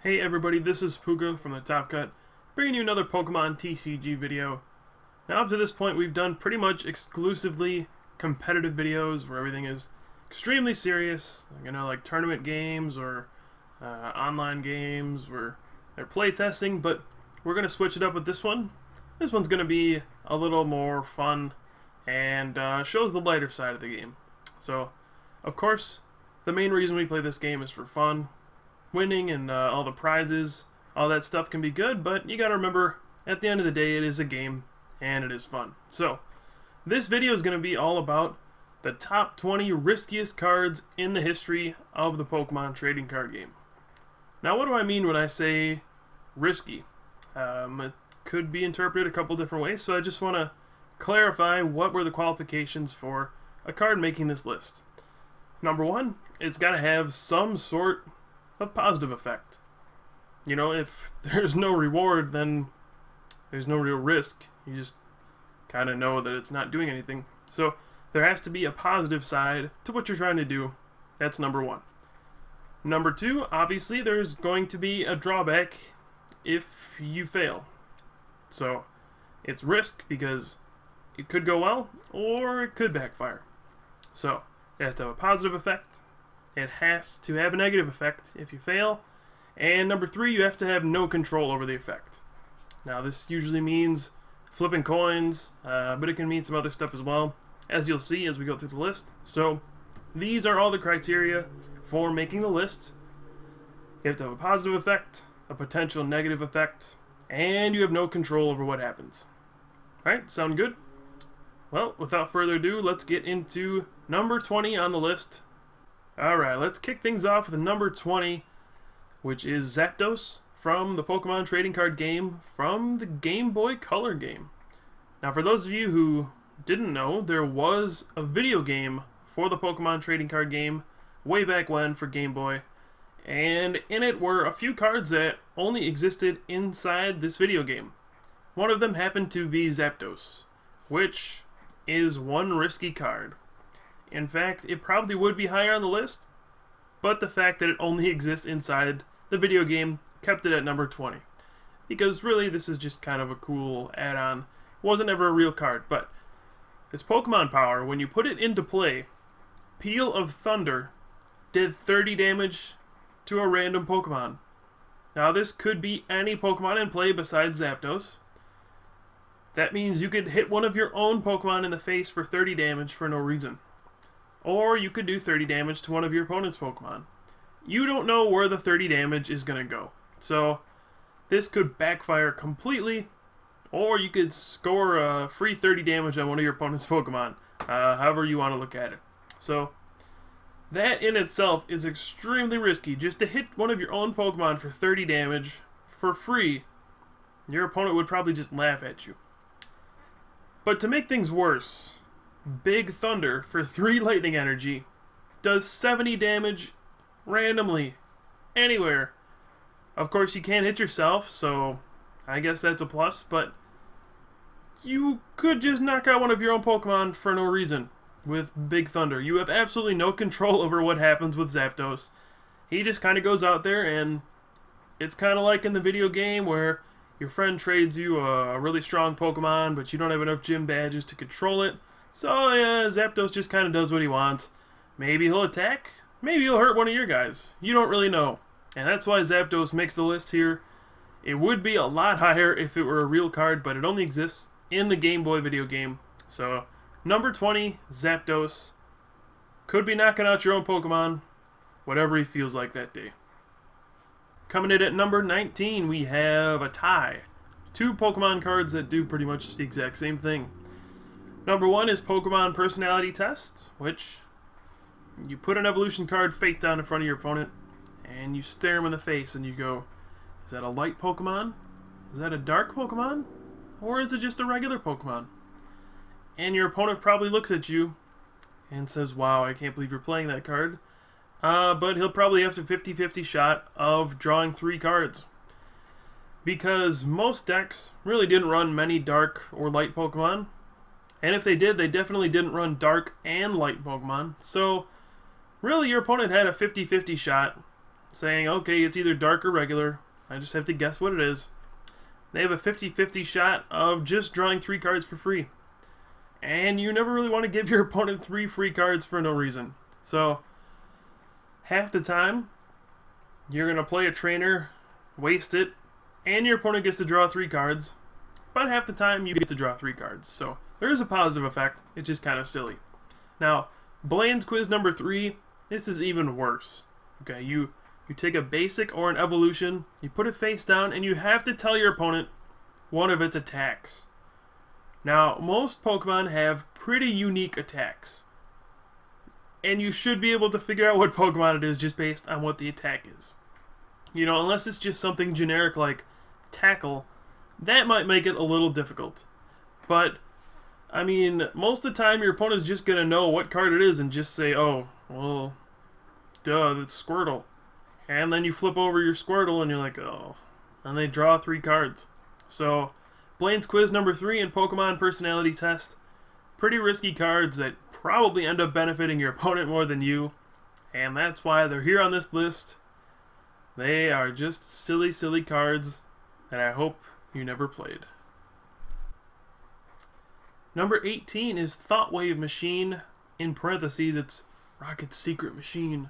Hey everybody, this is Pooka from the Top Cut, bringing you another Pokemon TCG video. Now up to this point we've done pretty much exclusively competitive videos where everything is extremely serious, like tournament games or online games where they're playtesting, but we're going to switch it up with this one. This one's going to be a little more fun and shows the lighter side of the game. So, of course, the main reason we play this game is for fun. Winning and all the prizes, all that stuff can be good, but you gotta remember, at the end of the day, it is a game, and it is fun. So, this video is going to be all about the top 20 riskiest cards in the history of the Pokemon Trading Card Game. Now, what do I mean when I say risky? It could be interpreted a couple different ways, so I just want to clarify what were the qualifications for a card making this list. Number one, it's got to have some sort of positive effect. If there's no reward, then there's no real risk. You just kind of know that it's not doing anything. So there has to be a positive side to what you're trying to do. That's number one. Number two, obviously there's going to be a drawback if you fail. So it's risk because it could go well or it could backfire. So it has to have a positive effect. It has to have a negative effect if you fail. And number three, you have to have no control over the effect. Now this usually means flipping coins, but it can mean some other stuff as well, as you'll see as we go through the list. So these are all the criteria for making the list. You have to have a positive effect, a potential negative effect, and you have no control over what happens. Alright, sound good? Well, without further ado, let's get into number 20 on the list. Alright, let's kick things off with number 20, which is Zapdos from the Pokemon Trading Card Game from the Game Boy Color game. Now, for those of you who didn't know, there was a video game for the Pokemon Trading Card Game way back when for Game Boy, and in it were a few cards that only existed inside this video game. One of them happened to be Zapdos, which is one risky card. In fact, it probably would be higher on the list, but the fact that it only exists inside the video game kept it at number 20. Because really, this is just kind of a cool add-on. Wasn't ever a real card, but this Pokemon power, when you put it into play, Peal of Thunder did 30 damage to a random Pokemon. Now this could be any Pokemon in play besides Zapdos. That means you could hit one of your own Pokemon in the face for 30 damage for no reason. Or you could do 30 damage to one of your opponent's Pokemon. You don't know where the 30 damage is going to go. So this could backfire completely, or you could score a free 30 damage on one of your opponent's Pokemon. However you want to look at it. So that in itself is extremely risky. Just to hit one of your own Pokemon for 30 damage for free, your opponent would probably just laugh at you. But to make things worse, Big Thunder for 3 lightning energy does 70 damage randomly, anywhere. Of course, you can't hit yourself, so I guess that's a plus, but you could just knock out one of your own Pokemon for no reason with Big Thunder. You have absolutely no control over what happens with Zapdos. He just kind of goes out there, and it's kind of like in the video game where your friend trades you a really strong Pokemon, but you don't have enough gym badges to control it. So, yeah, Zapdos just kind of does what he wants. Maybe he'll attack. Maybe he'll hurt one of your guys. You don't really know. And that's why Zapdos makes the list here. It would be a lot higher if it were a real card, but it only exists in the Game Boy video game. So, number 20, Zapdos. Could be knocking out your own Pokemon. Whatever he feels like that day. Coming in at number 19, we have a tie. 2 Pokemon cards that do pretty much the exact same thing. Number 1 is Pokemon Personality Test, which you put an evolution card face down in front of your opponent, and you stare him in the face, and you go, is that a light Pokemon? Is that a dark Pokemon? Or is it just a regular Pokemon? And your opponent probably looks at you and says, wow, I can't believe you're playing that card. But he'll probably have a 50-50 shot of drawing 3 cards. Because most decks really didn't run many dark or light Pokemon. And if they did, they definitely didn't run dark and light Pokemon. So, really, your opponent had a 50-50 shot. saying, okay, it's either dark or regular. I just have to guess what it is. They have a 50-50 shot of just drawing 3 cards for free. And you never really want to give your opponent 3 free cards for no reason. So, half the time, you're going to play a trainer, waste it, and your opponent gets to draw 3 cards. But half the time, you get to draw 3 cards. So, there is a positive effect. It's just kind of silly. Now, Blaine's quiz number 3, this is even worse. Okay, you take a basic or an evolution, you put it face down, and you have to tell your opponent one of its attacks. Now, most Pokemon have pretty unique attacks. And you should be able to figure out what Pokemon it is just based on what the attack is. You know, unless it's just something generic like Tackle, that might make it a little difficult. But, I mean, most of the time your opponent's just going to know what card it is and just say, oh, well, duh, that's Squirtle. And then you flip over your Squirtle and you're like, oh. And they draw 3 cards. So, Blaine's quiz number 3 and Pokemon personality test. Pretty risky cards that probably end up benefiting your opponent more than you. And that's why they're here on this list. They are just silly, silly cards that I hope you never played. Number 18 is Thought Wave Machine. In parentheses, it's Rocket's secret machine.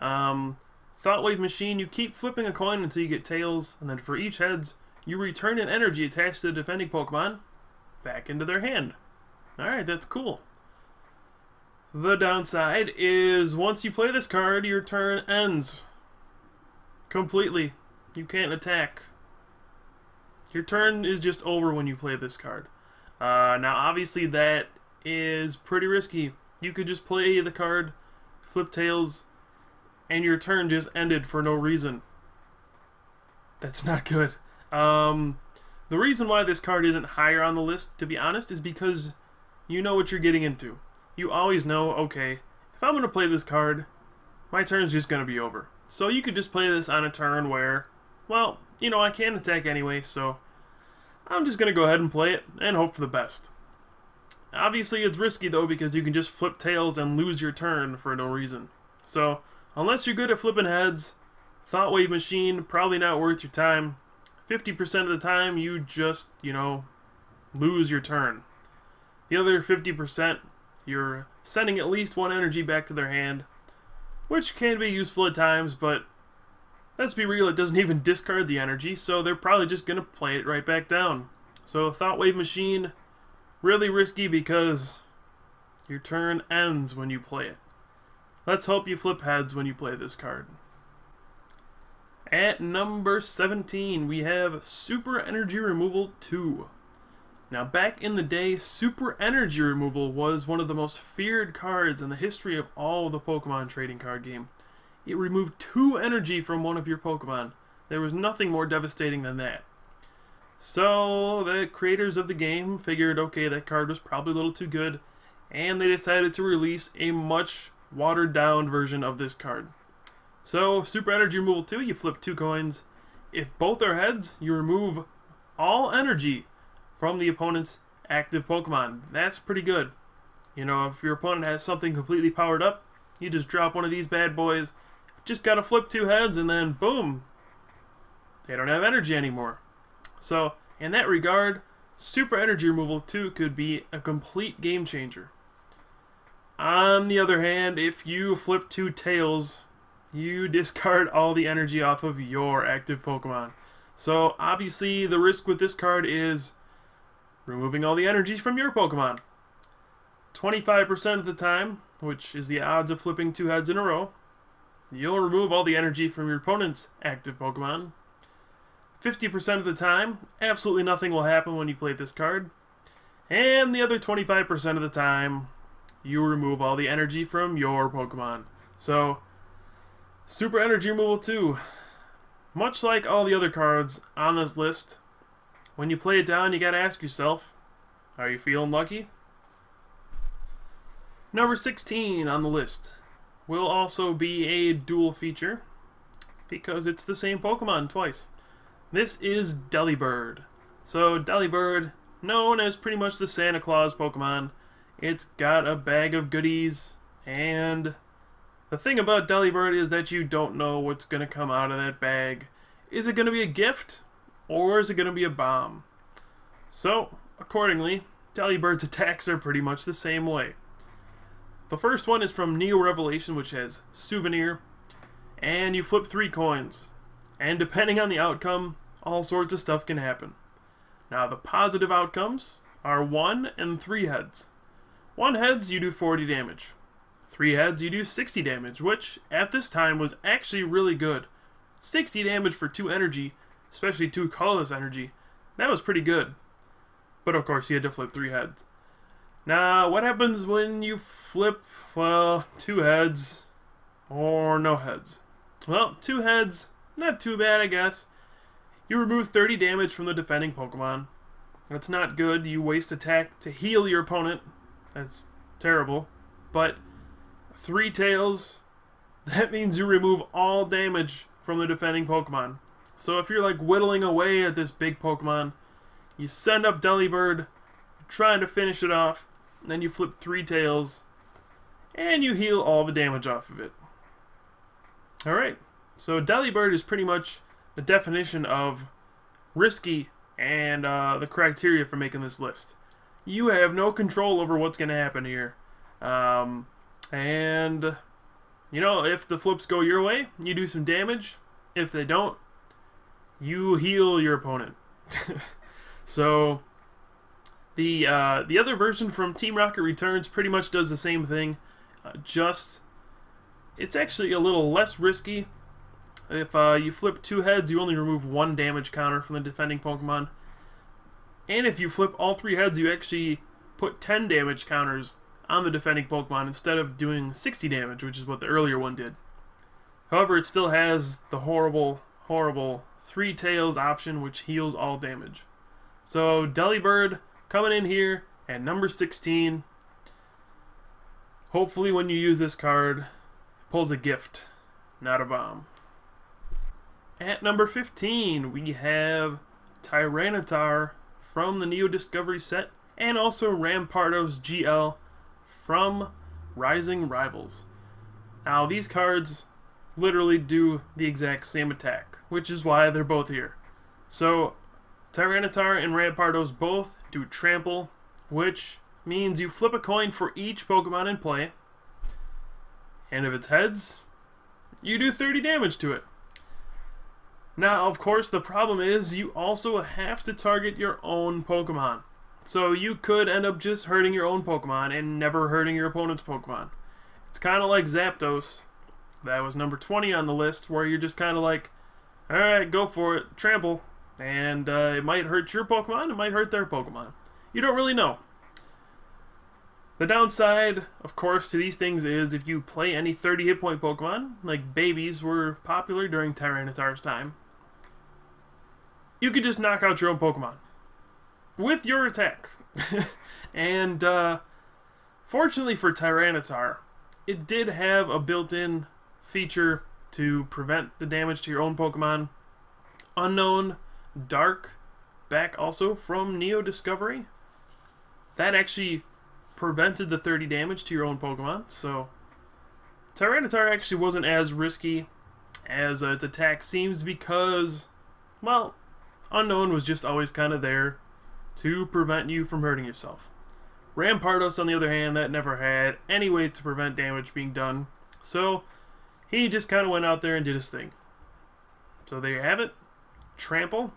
Thought Wave Machine, you keep flipping a coin until you get tails, and then for each heads, you return an energy attached to the defending Pokemon back into their hand. Alright, that's cool. The downside is once you play this card, your turn ends. Completely. You can't attack. Your turn is just over when you play this card. Now, obviously, that is pretty risky. You could just play the card, flip tails, and your turn just ended for no reason. That's not good. The reason why this card isn't higher on the list, to be honest, is because you know what you're getting into. You always know, okay, if I'm going to play this card, my turn's just going to be over. So you could just play this on a turn where, well, you know, I can't attack anyway, so I'm just going to go ahead and play it and hope for the best. Obviously, it's risky, though, because you can just flip tails and lose your turn for no reason. So, unless you're good at flipping heads, Thought Wave Machine, probably not worth your time. 50% of the time, you just, you know, lose your turn. The other 50%, you're sending at least 1 energy back to their hand, which can be useful at times, but let's be real, it doesn't even discard the energy, so they're probably just going to play it right back down. So Thought Wave Machine, really risky because your turn ends when you play it. Let's hope you flip heads when you play this card. At number 17, we have Super Energy Removal 2. Now, back in the day, Super Energy Removal was one of the most feared cards in the history of all the Pokemon Trading Card Game. It removed 2 energy from one of your Pokemon. There was nothing more devastating than that. So, the creators of the game figured, okay, that card was probably a little too good, and they decided to release a much watered-down version of this card. So, Super Energy Removal 2, you flip 2 coins. If both are heads, you remove all energy from the opponent's active Pokemon. That's pretty good. You know, if your opponent has something completely powered up, you just drop one of these bad boys, just gotta flip 2 heads, and then boom, they don't have energy anymore. So, in that regard, Super Energy Removal 2 could be a complete game changer. On the other hand, if you flip 2 tails, you discard all the energy off of your active Pokemon. So, obviously, the risk with this card is removing all the energy from your Pokemon. 25% of the time, which is the odds of flipping 2 heads in a row, you'll remove all the energy from your opponent's active Pokemon. 50% of the time, absolutely nothing will happen when you play this card. And the other 25% of the time, you remove all the energy from your Pokemon. So, Super Energy Removal 2, much like all the other cards on this list, when you play it down, you gotta ask yourself, are you feeling lucky? Number 16 on the list will also be a dual feature, because it's the same Pokemon twice. This is Delibird. So Delibird, known as pretty much the Santa Claus Pokemon, it's got a bag of goodies, and The thing about Delibird is that you don't know what's going to come out of that bag. Is it going to be a gift, or is it going to be a bomb? So, accordingly, Delibird's attacks are pretty much the same way. The first one is from Neo Revelation, which has Souvenir, and you flip 3 coins. And depending on the outcome, all sorts of stuff can happen. Now, the positive outcomes are 1 and 3 heads. 1 heads, you do 40 damage. 3 heads, you do 60 damage, which, at this time, was actually really good. 60 damage for 2 energy, especially 2 colorless energy, that was pretty good. But of course, you had to flip 3 heads. Now, what happens when you flip, well, 2 heads or no heads? Well, 2 heads, not too bad, I guess. You remove 30 damage from the defending Pokemon. That's not good. You waste attack to heal your opponent. That's terrible. But 3 tails, that means you remove all damage from the defending Pokemon. So if you're like whittling away at this big Pokemon, you send up Delibird, trying to finish it off, and then you flip 3 tails, and you heal all the damage off of it. Alright, so Delibird is pretty much the definition of risky and the criteria for making this list. You have no control over what's going to happen here. And, you know, if the flips go your way, you do some damage. If they don't, you heal your opponent. So, the other version from Team Rocket Returns pretty much does the same thing. It's actually a little less risky. If you flip 2 heads, you only remove 1 damage counter from the defending Pokemon. And if you flip all 3 heads, you actually put 10 damage counters on the defending Pokemon instead of doing 60 damage, which is what the earlier one did. However, it still has the horrible, horrible 3 tails option, which heals all damage. So, Delibird coming in here at number 16. Hopefully when you use this card, it pulls a gift, not a bomb. At number 15, we have Tyranitar from the Neo Discovery set, and also Rampardos GL from Rising Rivals. Now, these cards literally do the exact same attack, which is why they're both here. So, Tyranitar and Rampardos both do Trample, which means you flip a coin for each Pokemon in play, and if it's heads, you do 30 damage to it. Now, of course, the problem is you also have to target your own Pokemon. So you could end up just hurting your own Pokemon and never hurting your opponent's Pokemon. It's kind of like Zapdos. That was number 20 on the list, where you're just kind of like, alright, go for it, trample. And it might hurt your Pokemon, it might hurt their Pokemon. You don't really know. The downside, of course, to these things is if you play any 30 hit point Pokemon, like babies were popular during Tyranitar's time, you could just knock out your own Pokemon with your attack. And fortunately for Tyranitar, it did have a built-in feature to prevent the damage to your own Pokemon. Unknown Dark, back also from Neo Discovery. That actually prevented the 30 damage to your own Pokemon, so Tyranitar actually wasn't as risky as its attack seems because, well, Unknown was just always kind of there to prevent you from hurting yourself. Rampardos, on the other hand, that never had any way to prevent damage being done, so he just kind of went out there and did his thing. So there you have it. Trample,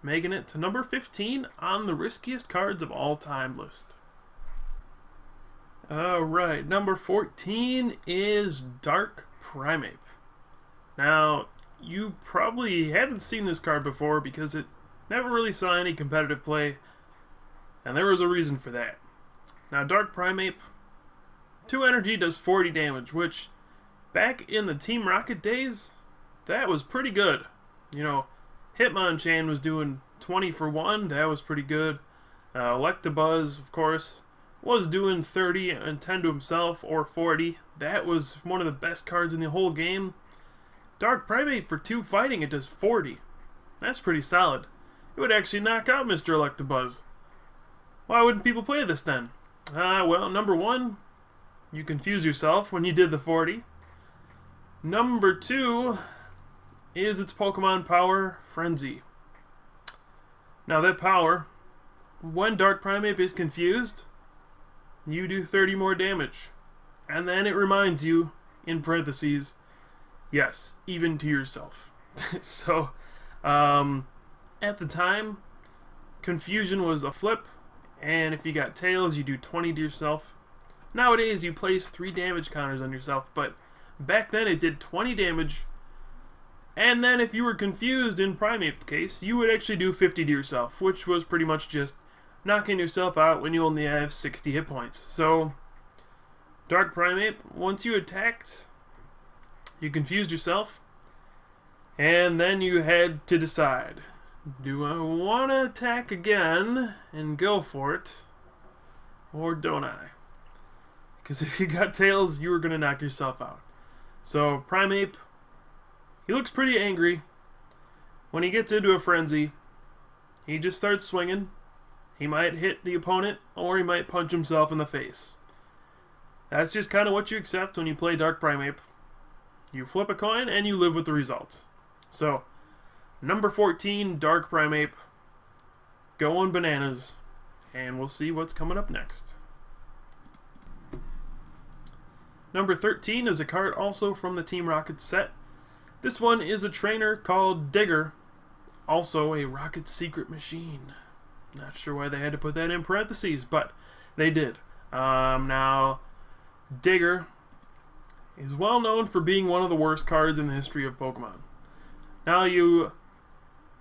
making it to number 15 on the riskiest cards of all time list. Alright, number 14 is Dark Primeape. Now, you probably haven't seen this card before because it never really saw any competitive play, and there was a reason for that. Now, Dark Primeape, 2 energy does 40 damage, which, back in the Team Rocket days, that was pretty good. You know, Hitmonchan was doing 20 for 1, that was pretty good. Electabuzz, of course, was doing 30 and 10 to himself, or 40. That was one of the best cards in the whole game. Dark Primeape for 2 fighting, it does 40. That's pretty solid. It would actually knock out Mr. Electabuzz. Why wouldn't people play this then? Well, number 1, you confuse yourself when you did the 40. Number 2 is its Pokemon power, Frenzy. Now that power, when Dark Primeape is confused, you do 30 more damage. And then it reminds you, in parentheses, yes, even to yourself. So, at the time, confusion was a flip, and if you got tails, you do 20 to yourself. Nowadays, you place 3 damage counters on yourself, but back then it did 20 damage, and then if you were confused in Primeape's case, you would actually do 50 to yourself, which was pretty much just knocking yourself out when you only have 60 hit points. So, Dark Primeape, once you attacked, you confused yourself, and then you had to decide, do I want to attack again and go for it, or don't I? Because if you got tails, you were going to knock yourself out. So, Primeape, he looks pretty angry. When he gets into a frenzy, he just starts swinging. He might hit the opponent, or he might punch himself in the face. That's just kind of what you accept when you play Dark Primeape. You flip a coin, and you live with the results. So, number 14, Dark Primeape, going bananas. And we'll see what's coming up next. Number 13 is a card also from the Team Rocket set. This one is a trainer called Digger, also a Rocket secret machine. Not sure why they had to put that in parentheses, but they did. Now, Digger is well known for being one of the worst cards in the history of Pokemon. Now you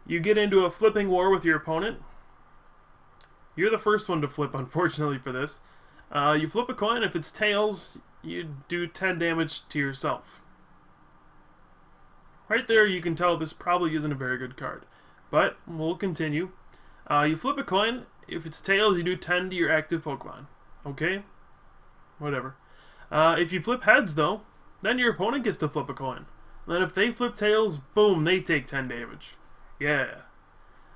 get into a flipping war with your opponent. You're the first one to flip, unfortunately for this. You flip a coin. If it's tails, you do 10 damage to yourself. Right there you can tell this probably isn't a very good card. But we'll continue. You flip a coin. If it's tails, you do 10 to your active Pokemon. Okay? Whatever. If you flip heads, though, then your opponent gets to flip a coin. Then if they flip tails, boom, they take 10 damage. Yeah.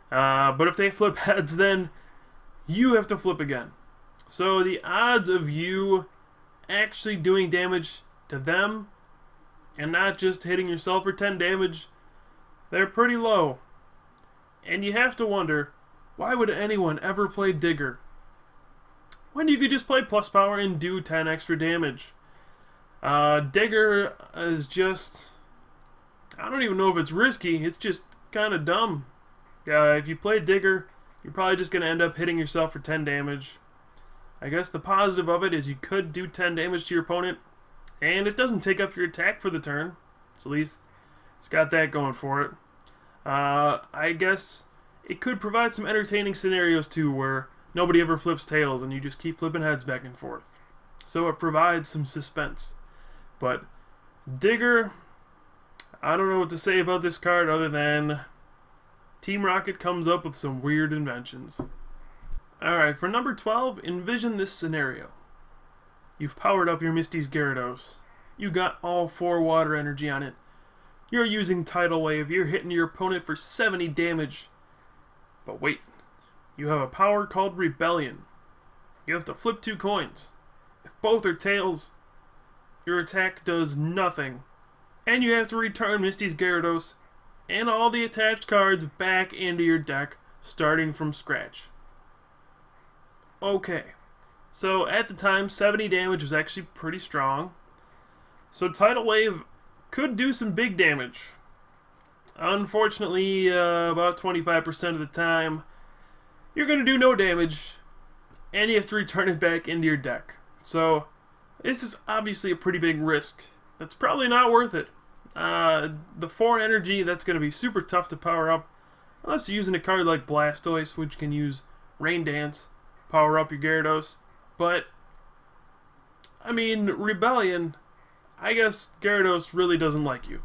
But if they flip heads, then you have to flip again. So the odds of you actually doing damage to them and not just hitting yourself for 10 damage, they're pretty low. And you have to wonder, why would anyone ever play Digger when you could just play plus power and do 10 extra damage? Digger is just, I don't even know if it's risky, it's just kind of dumb. If you play Digger, you're probably just going to end up hitting yourself for 10 damage. I guess the positive of it is you could do 10 damage to your opponent, and it doesn't take up your attack for the turn. So at least it's got that going for it. I guess it could provide some entertaining scenarios too, where nobody ever flips tails and you just keep flipping heads back and forth. So it provides some suspense. But Digger, I don't know what to say about this card other than Team Rocket comes up with some weird inventions. Alright, for number 12, envision this scenario. You've powered up your Misty's Gyarados. You got all 4 water energy on it. You're using Tidal Wave. You're hitting your opponent for 70 damage. But wait, you have a power called Rebellion. You have to flip 2 coins. If both are tails, your attack does nothing. And you have to return Misty's Gyarados and all the attached cards back into your deck, starting from scratch. Okay, so at the time, 70 damage was actually pretty strong. So Tidal Wave could do some big damage. Unfortunately, about 25% of the time, you're going to do no damage, and you have to return it back into your deck. So this is obviously a pretty big risk. That's probably not worth it. The 4 energy, that's going to be super tough to power up, unless you're using a card like Blastoise, which can use Rain Dance, power up your Gyarados. But, I mean, Rebellion, I guess Gyarados really doesn't like you.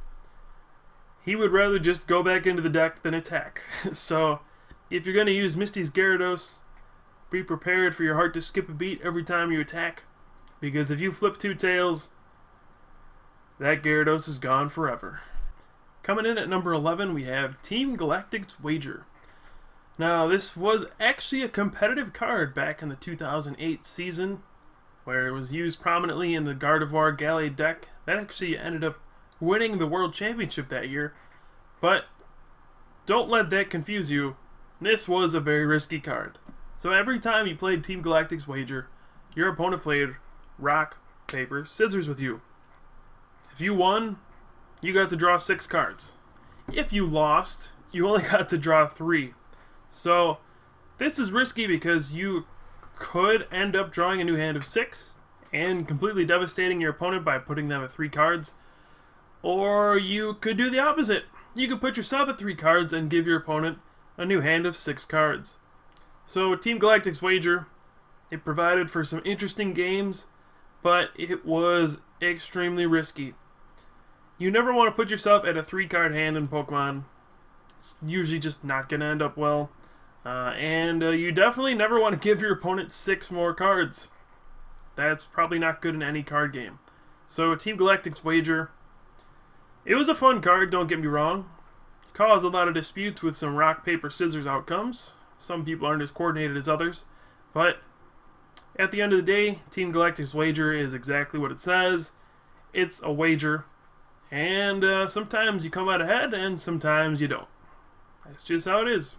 He would rather just go back into the deck than attack. So, if you're going to use Misty's Gyarados, be prepared for your heart to skip a beat every time you attack. Because if you flip 2 tails, that Gyarados is gone forever. Coming in at number 11, we have Team Galactic's Wager. Now, this was actually a competitive card back in the 2008 season, where it was used prominently in the Gardevoir Galley deck. That actually ended up winning the World Championship that year. But don't let that confuse you. This was a very risky card. So every time you played Team Galactic's Wager, your opponent played rock, paper, scissors with you. If you won, you got to draw 6 cards. If you lost, you only got to draw 3. So this is risky because you could end up drawing a new hand of 6 and completely devastating your opponent by putting them at 3 cards. Or you could do the opposite. You could put yourself at 3 cards and give your opponent a new hand of 6 cards. So Team Galactic's Wager, it provided for some interesting games, but it was extremely risky. You never want to put yourself at a 3-card hand in Pokemon. It's usually just not going to end up well. And you definitely never want to give your opponent 6 more cards. That's probably not good in any card game. So Team Galactic's Wager, it was a fun card, don't get me wrong. It caused a lot of disputes with some rock, paper, scissors outcomes. Some people aren't as coordinated as others. But at the end of the day, Team Galactic's Wager is exactly what it says. It's a wager. And sometimes you come out ahead and sometimes you don't. That's just how it is.